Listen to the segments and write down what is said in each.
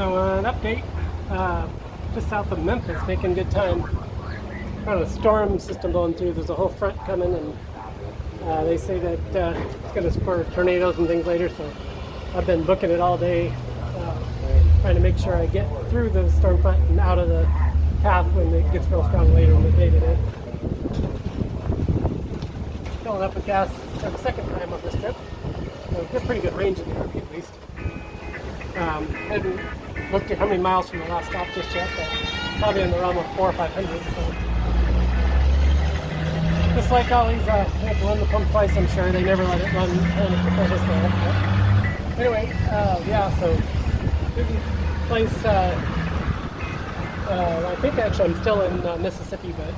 So an update, just south of Memphis, making good time. Got a storm system going through. There's a whole front coming, and they say that it's going to spur tornadoes and things later. So I've been booking it all day, trying to make sure I get through the storm front and out of the path when it gets real strong later in the day today. Filling up with gas for the second time on this trip. So get pretty good range in the RV at least. I haven't looked at how many miles from the last stop just yet, but probably in the realm of 400 or 500. So. Just like always, I have to run the pump twice, I'm sure. They never let it run before this go. But anyway, yeah, so busy place. I think actually I'm still in Mississippi, but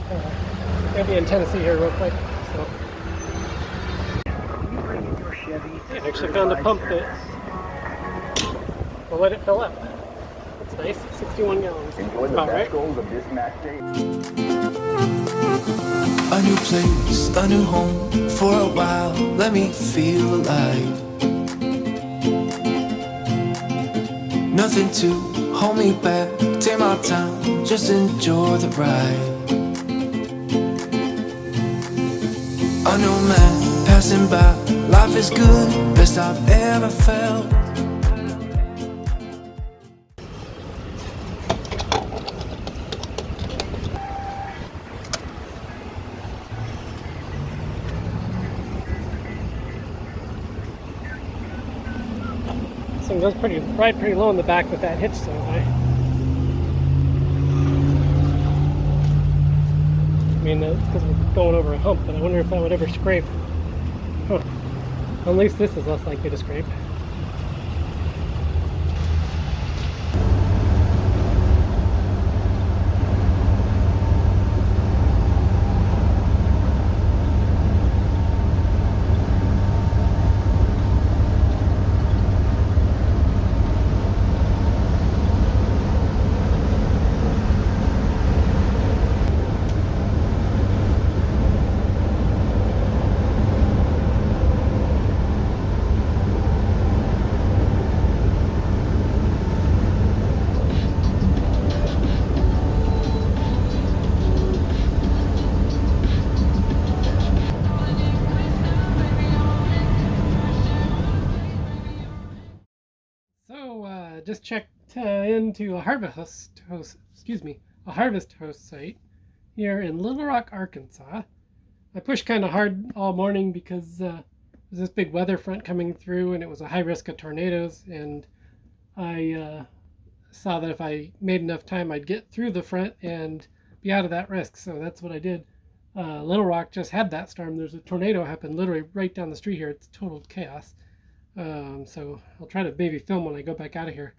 going to be in Tennessee here real quick. So I actually found a pump that will let it fill up. That's nice, 61 gallons. Enjoy the best goals of this match day. A new place, a new home, for a while, let me feel alive. Nothing to hold me back, take my time, just enjoy the ride. A new man passing by, life is good, best I've ever felt. This thing goes pretty low in the back with that hitch so high. I mean, it's because we're going over a hump, but I wonder if that would ever scrape. Huh. At least this is less likely to scrape. Just checked into a harvest host site here in Little Rock, Arkansas. I pushed kind of hard all morning because there's this big weather front coming through, and it was a high risk of tornadoes. And I saw that if I made enough time, I'd get through the front and be out of that risk. So that's what I did. Little Rock just had that storm. There's a tornado happened literally right down the street here. It's total chaos. So I'll try to maybe film when I go back out of here.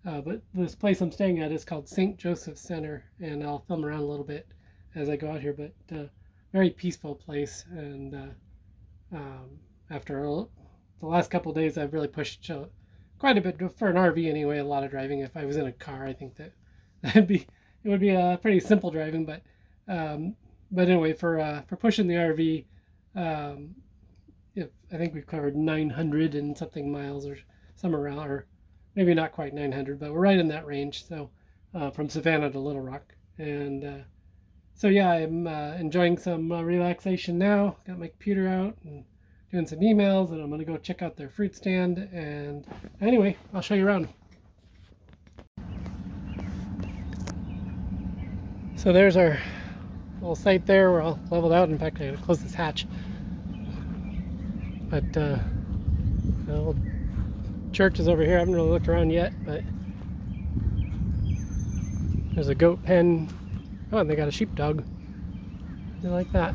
But this place I'm staying at is called St. Joseph Center, and I'll film around a little bit as I go out here. But very peaceful place, and after the last couple of days, I've really pushed quite a bit for an RV anyway. A lot of driving. If I was in a car, I think that it would be a pretty simple driving. But anyway, for pushing the RV. I think we've covered 900 and something miles or somewhere around, or maybe not quite 900, but we're right in that range. So from Savannah to Little Rock. And so yeah, I'm enjoying some relaxation now. Got my computer out and doing some emails, and I'm going to go check out their fruit stand. And anyway, I'll show you around. So there's our little site there. We're all leveled out. In fact, I got to close this hatch. But the old church is over here. I haven't really looked around yet, but there's a goat pen. Oh, and they got a sheepdog. I like that.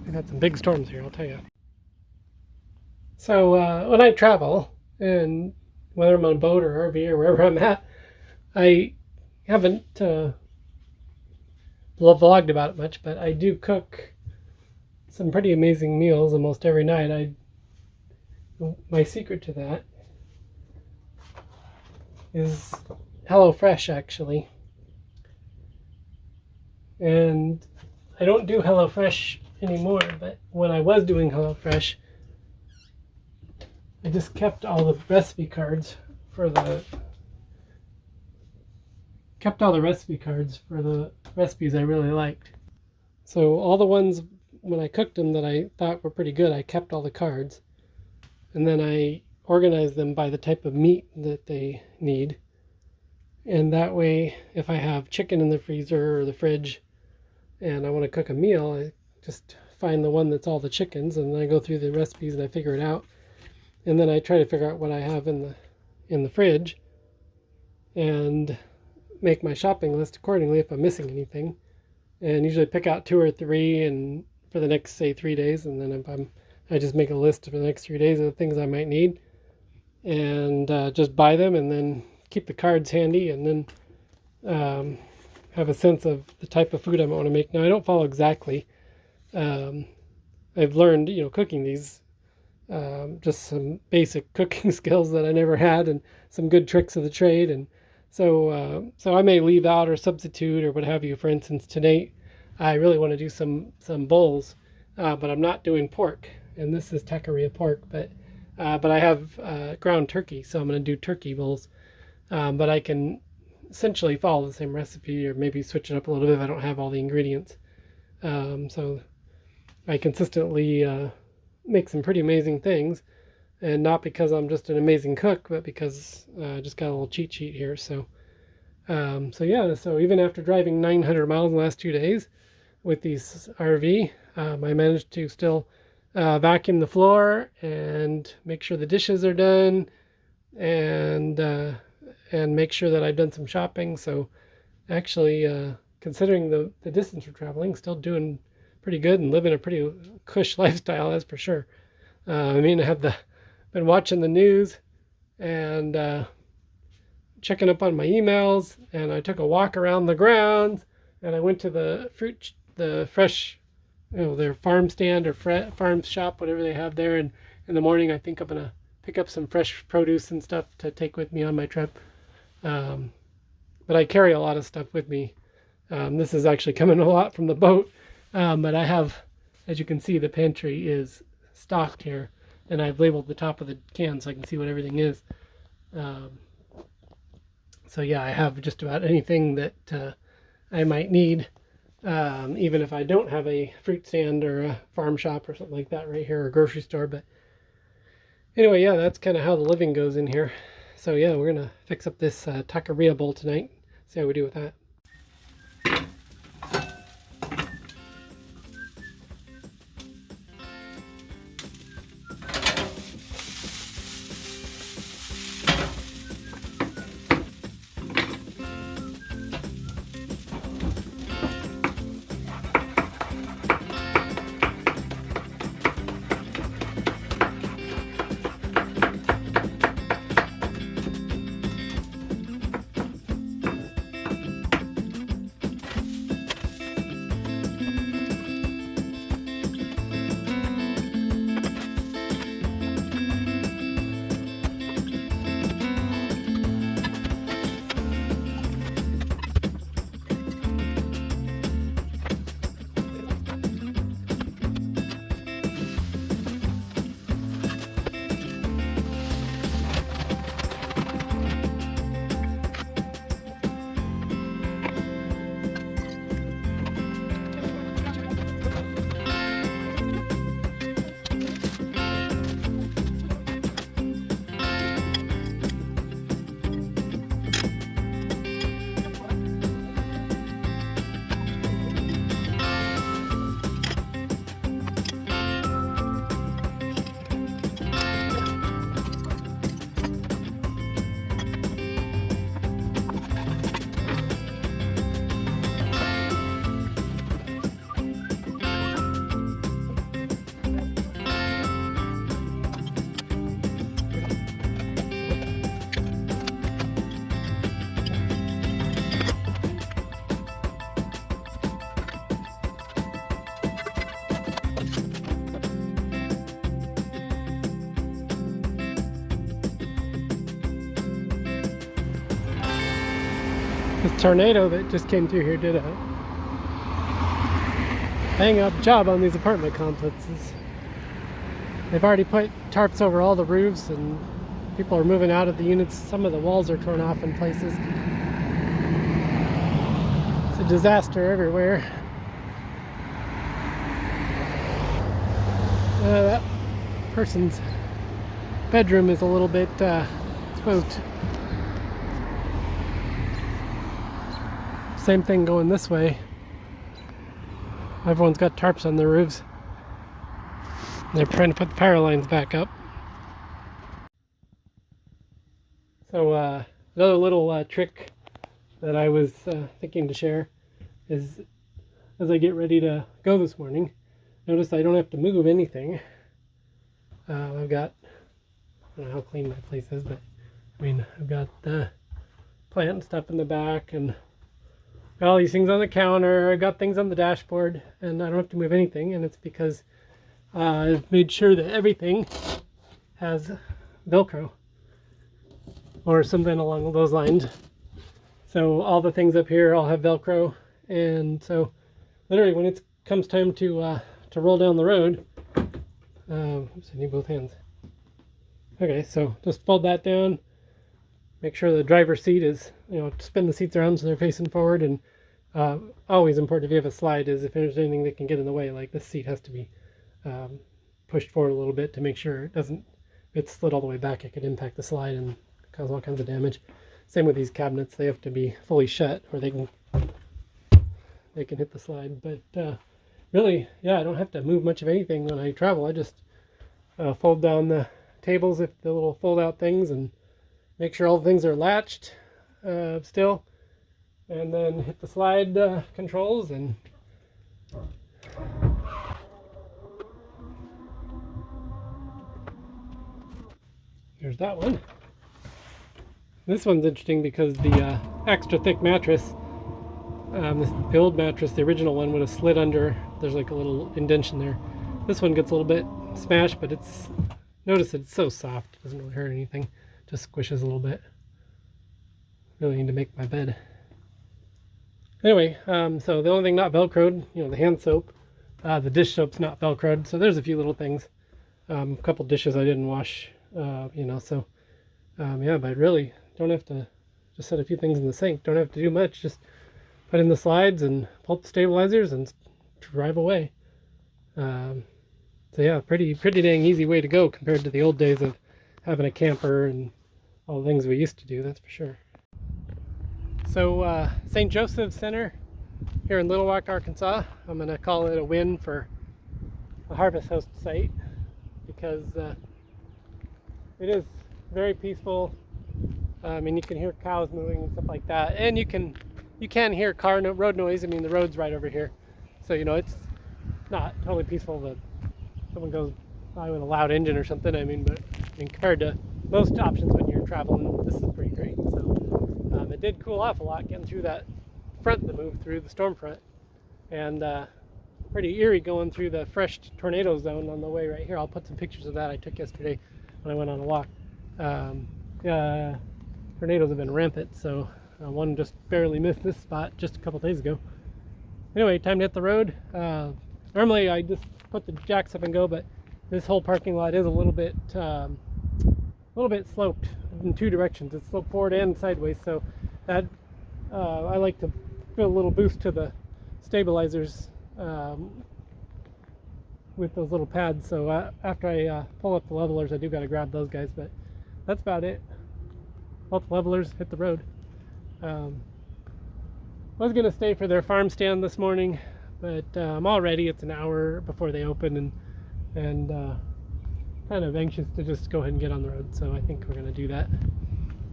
We've had some big storms here, I'll tell you. So when I travel, and whether I'm on a boat or RV or wherever I'm at, I haven't vlogged about it much, but I do cook some pretty amazing meals almost every night. My secret to that is HelloFresh, actually. And I don't do HelloFresh anymore, but when I was doing HelloFresh, I just kept all the recipe cards for the recipes I really liked. So all the ones when I cooked them that I thought were pretty good, I kept all the cards. And then I organized them by the type of meat that they need. And that way, if I have chicken in the freezer or the fridge and I want to cook a meal, I just find the one that's all the chickens, and then I go through the recipes and I figure it out. And then I try to figure out what I have in the fridge and make my shopping list accordingly if I'm missing anything. And usually pick out 2 or 3 and for the next, say, 3 days, and then I just make a list for the next 3 days of the things I might need and just buy them, and then keep the cards handy, and then have a sense of the type of food I want to make. Now, I don't follow exactly. I've learned, cooking these, just some basic cooking skills that I never had, and some good tricks of the trade. And so I may leave out or substitute or what have you. For instance, tonight I really want to do some bowls, but I'm not doing pork, and this is taqueria pork, but I have ground turkey, so I'm going to do turkey bowls. But I can essentially follow the same recipe, or maybe switch it up a little bit if I don't have all the ingredients. So I consistently make some pretty amazing things, and not because I'm just an amazing cook, but because I just got a little cheat sheet here. So even after driving 900 miles in the last 2 days with these RV, I managed to still vacuum the floor and make sure the dishes are done, and make sure that I've done some shopping. So actually, considering the distance we're traveling, still doing pretty good and living a pretty cush lifestyle, that's for sure. I have been watching the news and checking up on my emails, and I took a walk around the grounds, and I went to the fresh, their farm stand or farm shop, whatever they have there. And in the morning, I think I'm gonna pick up some fresh produce and stuff to take with me on my trip. But I carry a lot of stuff with me. This is actually coming a lot from the boat, but I have, as you can see, the pantry is stocked here, and I've labeled the top of the can so I can see what everything is. So yeah, I have just about anything that I might need, even if I don't have a fruit stand or a farm shop or something like that right here, or a grocery store. But anyway, yeah, that's kind of how the living goes in here. So yeah, we're gonna fix up this taqueria bowl tonight, see how we do with that. This tornado that just came through here did a bang up job on these apartment complexes. They've already put tarps over all the roofs and people are moving out of the units. Some of the walls are torn off in places. It's a disaster everywhere. That person's bedroom is a little bit exposed. Same thing going this way. Everyone's got tarps on their roofs. They're trying to put the power lines back up. So another little trick that I was thinking to share is, as I get ready to go this morning, notice I don't have to move anything. I've got, I don't know how clean my place is, but I mean, I've got the plant and stuff in the back and got all these things on the counter. I got things on the dashboard and I don't have to move anything, and it's because I've made sure that everything has Velcro or something along those lines. So all the things up here all have Velcro, and so literally when it comes time to roll down the road, oops, I need both hands. Okay, so just fold that down. Make sure the driver's seat is, spin the seats around so they're facing forward, and always important if you have a slide is if there's anything that can get in the way, like this seat has to be pushed forward a little bit to make sure it doesn't, if it's slid all the way back, it could impact the slide and cause all kinds of damage. Same with these cabinets, they have to be fully shut or they can hit the slide. But really, yeah, I don't have to move much of anything when I travel. I just fold down the tables, the little fold out things, and make sure all the things are latched still, and then hit the slide controls, and there's that one. This one's interesting because the extra thick mattress, the old mattress, the original one, would have slid under. There's like a little indentation there. This one gets a little bit smashed, but notice it's so soft, it doesn't really hurt anything. Just squishes a little bit. Really need to make my bed. Anyway, so the only thing not Velcroed, the hand soap. The dish soap's not Velcroed, so there's a few little things. A couple dishes I didn't wash, so yeah, but really don't have to, just set a few things in the sink. Don't have to do much, just put in the slides and pull up the stabilizers and drive away. So yeah, pretty dang easy way to go compared to the old days of having a camper and all the things we used to do, that's for sure. So St. Joseph's Center here in Little Rock, Arkansas. I'm going to call it a win for a Harvest Host site because it is very peaceful. I mean, you can hear cows moving and stuff like that, and you can hear road noise. I mean, the road's right over here, so it's not totally peaceful that someone goes by with a loud engine or something. But compared to most options when you're traveling, this is pretty great. So it did cool off a lot getting through that front that moved through the storm front, and pretty eerie going through the fresh tornado zone on the way right here. I'll put some pictures of that I took yesterday when I went on a walk. Tornadoes have been rampant, so one just barely missed this spot just a couple days ago. Anyway, time to hit the road. Normally I just put the jacks up and go, but this whole parking lot is a little bit sloped in two directions. It's sloped forward and sideways, so that I like to put a little boost to the stabilizers with those little pads. So after I pull up the levelers, I do got to grab those guys, but that's about it. Both levelers, hit the road. I was going to stay for their farm stand this morning, but I'm all ready. It's an hour before they open, and kind of anxious to just go ahead and get on the road, so I think we're going to do that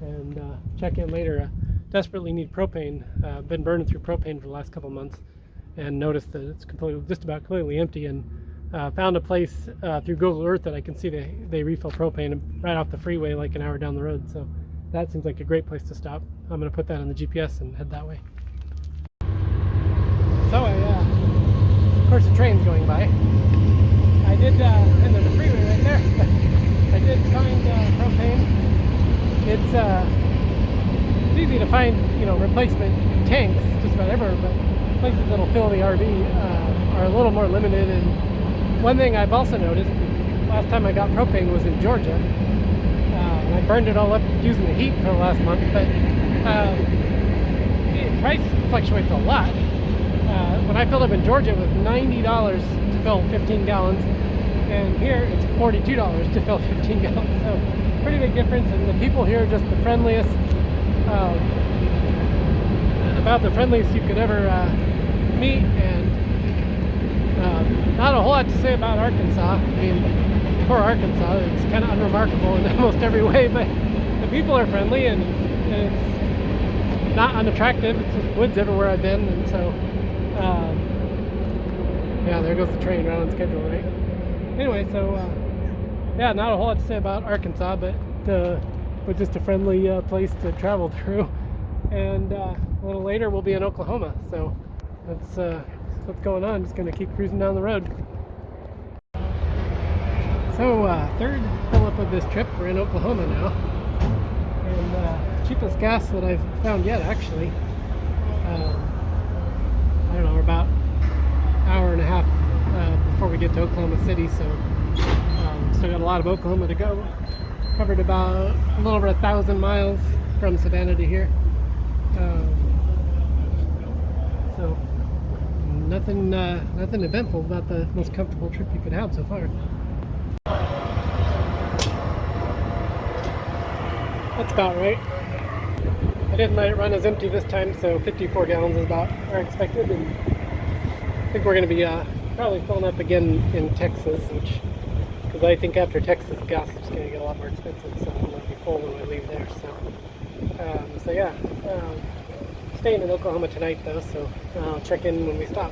and check in later. Desperately need propane. Been burning through propane for the last couple months and noticed that it's just about completely empty, and found a place through Google Earth that I can see they refill propane right off the freeway like an hour down the road, so that seems like a great place to stop. I'm going to put that on the GPS and head that way. So of course the train's going by. I did, and there's a freeway right there. I did find propane. It's easy to find, replacement tanks just about everywhere, but places that'll fill the RV are a little more limited. And one thing I've also noticed is last time I got propane was in Georgia. And I burned it all up using the heat for the last month, but the price fluctuates a lot. When I filled up in Georgia, it was $90 to fill 15 gallons, and here it's $42 to fill 15 gallons. So pretty big difference, and the people here are just the friendliest, about the friendliest you could ever meet, and not a whole lot to say about Arkansas. I mean, poor Arkansas, it's kind of unremarkable in almost every way, but the people are friendly, and it's not unattractive. It's just woods everywhere I've been, and so yeah, there goes the train right on schedule, right? Anyway, so yeah, not a whole lot to say about Arkansas, but just a friendly place to travel through. And a little later we'll be in Oklahoma, so that's what's going on. Just gonna keep cruising down the road. So third fill up of this trip, we're in Oklahoma now, and cheapest gas that I've found yet, actually. I don't know, we're about an hour and a half before we get to Oklahoma City, so still got a lot of Oklahoma to go. Covered about a little over 1,000 miles from Savannah to here. So nothing eventful, about the most comfortable trip you could have so far. That's about right. I didn't let it run as empty this time, so 54 gallons is about where I expected, and I think we're going to be probably filling up again in Texas, because I think after Texas gas is going to get a lot more expensive, so I'm going to be full when I leave there. So yeah, staying in Oklahoma tonight though, so I'll check in when we stop.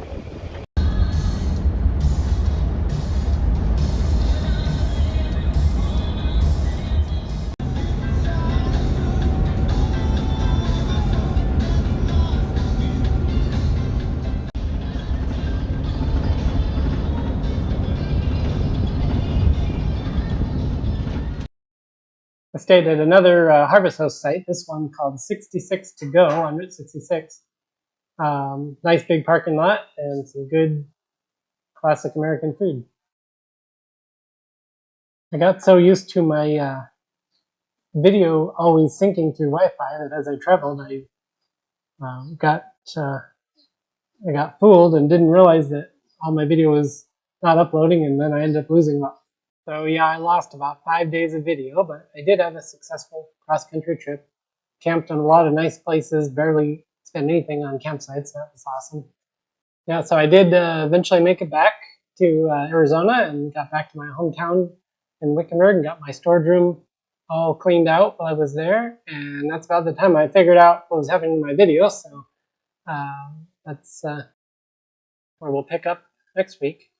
I stayed at another Harvest Host site, this one called 66 to Go on Route 66. Nice big parking lot and some good classic American food. I got so used to my video always syncing through Wi-Fi that as I traveled, I got fooled and didn't realize that all my video was not uploading, and then I ended up losing them. So yeah, I lost about 5 days of video, but I did have a successful cross-country trip. Camped in a lot of nice places, barely spent anything on campsites, so that was awesome. Yeah, so I did eventually make it back to Arizona and got back to my hometown in Wickenburg and got my storage room all cleaned out while I was there. And that's about the time I figured out what was happening in my video, so that's where we'll pick up next week.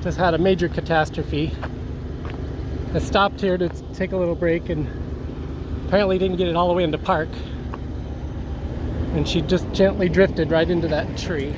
Just had a major catastrophe. I stopped here to take a little break and apparently didn't get it all the way into park. And she just gently drifted right into that tree.